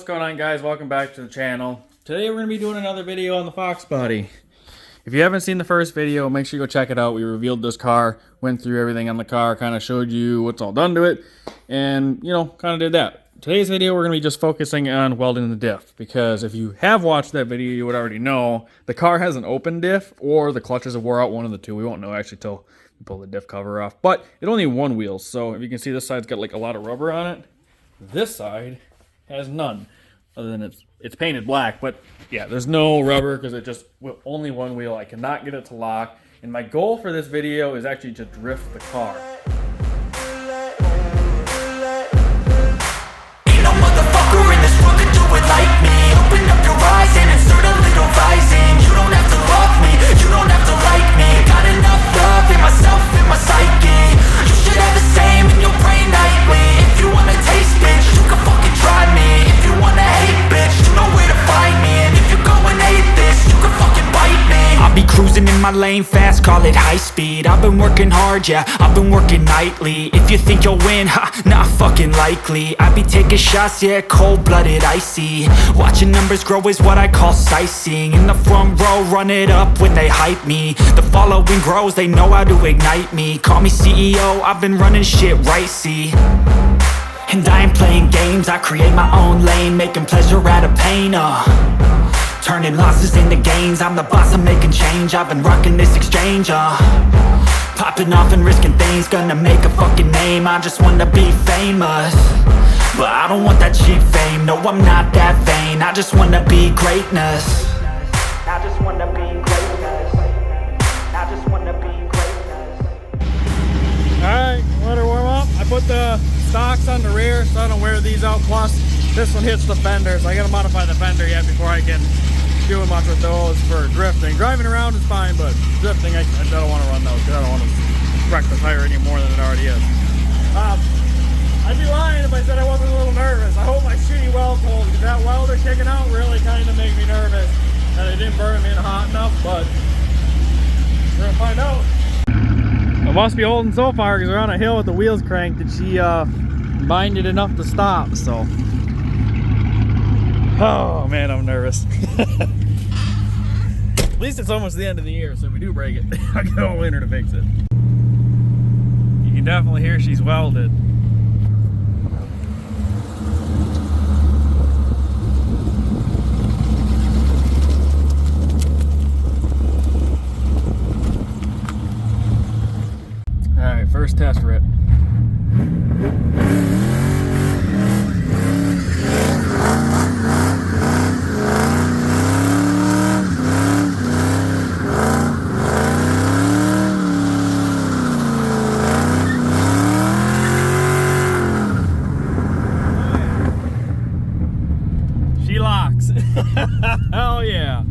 going on, guys? Welcome back to the channel. Today we're going to be doing another video on the Foxbody. If you haven't seen the first video, make sure you go check it out. We revealed this car, went through everything on the car, kind of showed you what's all done to it, and, you know, kind of did that. Today's video, we're going to be just focusing on welding the diff, because if you have watched that video, you would already know the car has an open diff, or the clutches have wore out, one of the two. We won't know actually till we pull the diff cover off, but it only one wheel, so if you can see, this side's got like a lot of rubber on it. This side has none, other than it's painted black, but yeah, there's no rubber because it just only one wheel. I cannot get it to lock, and my goal for this video is actually to drift the car. Ain't no motherfucker in this world could do it like me. Open up your eyes and insert a little rising. You don't have to love me, you don't have to like me. Got enough love in myself, in my psyche. You should have the same in your brain nightly. If you wanna taste, bitch, you can fucking try me. If you wanna hate, bitch, you know where to find me. And if you go and hate this, you can fucking bite me. I'll be cruising in my lane fast, call it high speed. I've been working hard, yeah, I've been working nightly. If you think you'll win, ha, not fucking likely. I be taking shots, yeah, cold-blooded, icy. Watching numbers grow is what I call sightseeing. In the front row, run it up when they hype me. The following grows, they know how to ignite me. Call me CEO, I've been running shit right, see. And I ain't playing games, I create my own lane, making pleasure out of pain, turning losses into gains. I'm the boss, I'm making change. I've been rocking this exchange, popping off and risking things. Gonna make a fucking name, I just wanna be famous. But I don't want that cheap fame, no, I'm not that vain. I just wanna be greatness. I just wanna be greatness. I just wanna be greatness. Alright, let her warm up. I put the stocks on the rear so I don't wear these out. Plus, this one hits the fender, so I gotta modify the fender yet before I can do much with those for drifting. Driving around is fine, but drifting, I don't want to run those because I don't want to wreck the tire any more than it already is. I'd be lying if I said I wasn't a little nervous. I hope my shitty weld holds, because that welder kicking out really kind of made me nervous. And it didn't burn me in hot enough, but we're gonna find out. It must be holding so far because we're on a hill with the wheels cranked and she minded enough to stop, so. Oh man, I'm nervous. At least it's almost the end of the year, so if we do break it, I got all winter to fix it. You can definitely hear she's welded. Alright, first test rip. She locks. Hell yeah.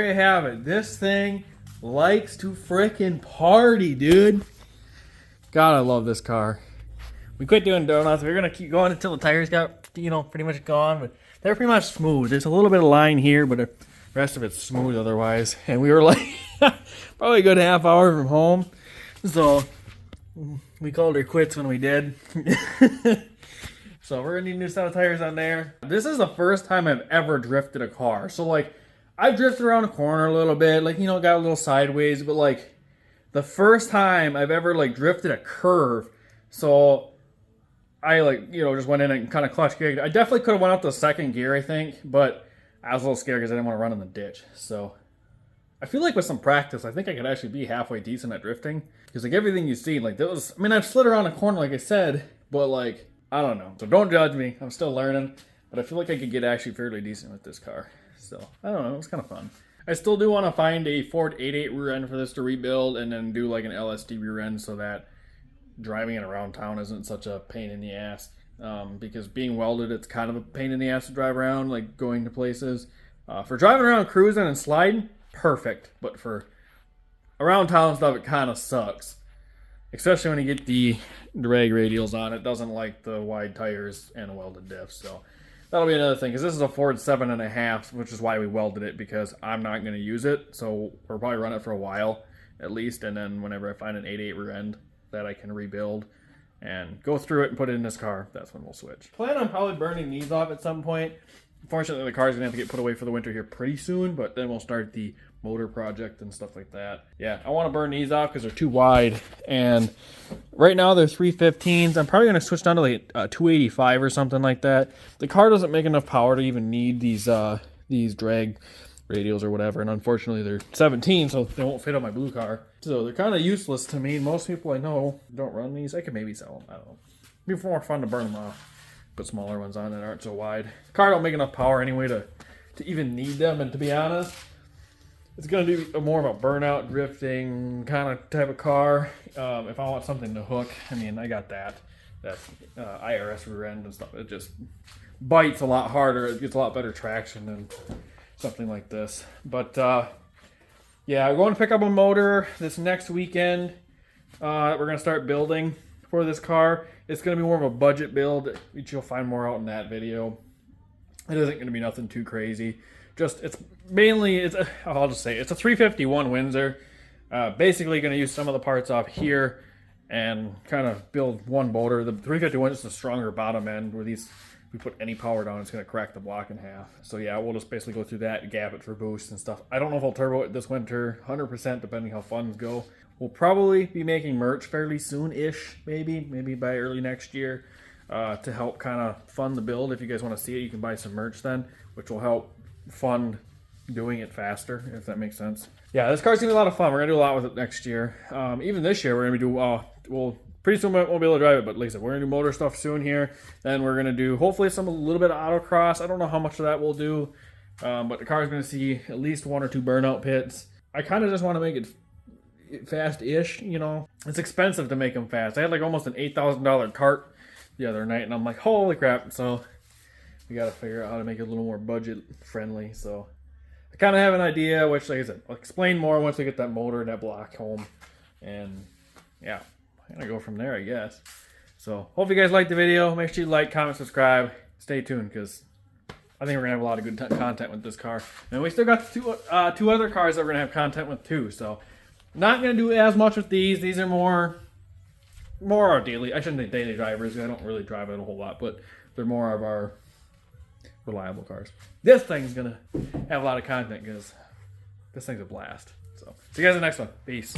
you have it. This thing likes to frickin' party, dude. God, I love this car. We quit doing donuts. We were gonna keep going until the tires got, you know, pretty much gone, but they're pretty much smooth. There's a little bit of line here, but the rest of it's smooth otherwise. And we were like probably a good half hour from home, so we called her quits when we did. So we're gonna need a new set of tires on there. This is the first time I've ever drifted a car. So like, I've drifted around a corner a little bit, like, you know, got a little sideways, but like the first time I've ever like drifted a curve. So I like, you know, just went in and kind of clutch geared. I definitely could have went up to second gear, I think, but I was a little scared because I didn't want to run in the ditch. So I feel like with some practice, I think I could actually be halfway decent at drifting. Because like everything you see, like that was, I mean, I've slid around a corner, like I said, but like, I don't know. So don't judge me. I'm still learning. But I feel like I could get actually fairly decent with this car. So, I don't know. It was kind of fun. I still do want to find a Ford 8.8 rear end for this to rebuild. And then do like an LSD rear end so that driving it around town isn't such a pain in the ass. Because being welded, it's kind of a pain in the ass to drive around, like going to places. For driving around, cruising, and sliding, perfect. But for around town stuff, it kind of sucks. Especially when you get the drag radials on. It doesn't like the wide tires and a welded diff. So that'll be another thing. Because this is a Ford 7.5, which is why we welded it. Because I'm not going to use it. So we'll probably run it for a while at least. And then whenever I find an 8.8 rear end that I can rebuild and go through it and put it in this car, that's when we'll switch. Plan on probably burning these off at some point. Unfortunately, the car's going to have to get put away for the winter here pretty soon. But then we'll start the motor project and stuff like that. Yeah, I want to burn these off because they're too wide, and right now they're 315s. I'm probably going to switch down to like 285 or something like that. The car doesn't make enough power to even need these drag radials or whatever, and unfortunately they're 17, so they won't fit on my blue car. So they're kind of useless to me. Most people I know don't run these. I could maybe sell them. I don't know. It'd be more fun to burn them off. Put smaller ones on that aren't so wide. The car don't make enough power anyway to even need them, and to be honest, it's going to be more of a burnout, drifting kind of type of car. If I want something to hook, I mean, I got that IRS rear end and stuff. It just bites a lot harder. It gets a lot better traction than something like this. But yeah, we're going to pick up a motor this next weekend. We're going to start building for this car. It's going to be more of a budget build, which you'll find more out in that video. It isn't going to be nothing too crazy. Just, it's mainly, I'll just say, it's a 351 Windsor. Basically going to use some of the parts off here and kind of build one motor. The 351 is the stronger bottom end, where these, if we put any power down, it's going to crack the block in half. So yeah, we'll just basically go through that, gap it for boost and stuff. I don't know if I'll turbo it this winter, 100% depending how funds go. We'll probably be making merch fairly soon-ish, maybe by early next year, to help kind of fund the build. If you guys want to see it, you can buy some merch then, which will help fund doing it faster, if that makes sense. Yeah, this car's gonna be a lot of fun. We're gonna do a lot with it next year. Even this year, we're gonna do well. Pretty soon we won't be able to drive it, but like I said, we're gonna do motor stuff soon here. Then we're gonna do hopefully a little bit of autocross. I don't know how much of that we'll do, but the car's gonna see at least 1 or 2 burnout pits. I kind of just want to make it fast-ish. You know, it's expensive to make them fast. I had like almost an $8,000 cart the other night, and I'm like, holy crap! So we got to figure out how to make it a little more budget friendly. So I kind of have an idea, which, like I said, I'll explain more once we get that motor and that block home. And yeah, I'm going to go from there, I guess. So hope you guys liked the video. Make sure you like, comment, subscribe. Stay tuned, because I think we're going to have a lot of good content with this car. And we still got two other cars that we're going to have content with too. So not going to do as much with these. These are more our daily, I shouldn't say daily drivers. I don't really drive it a whole lot, but they're more of our reliable cars. This thing's gonna have a lot of content because this thing's a blast. So see you guys in the next one. Peace.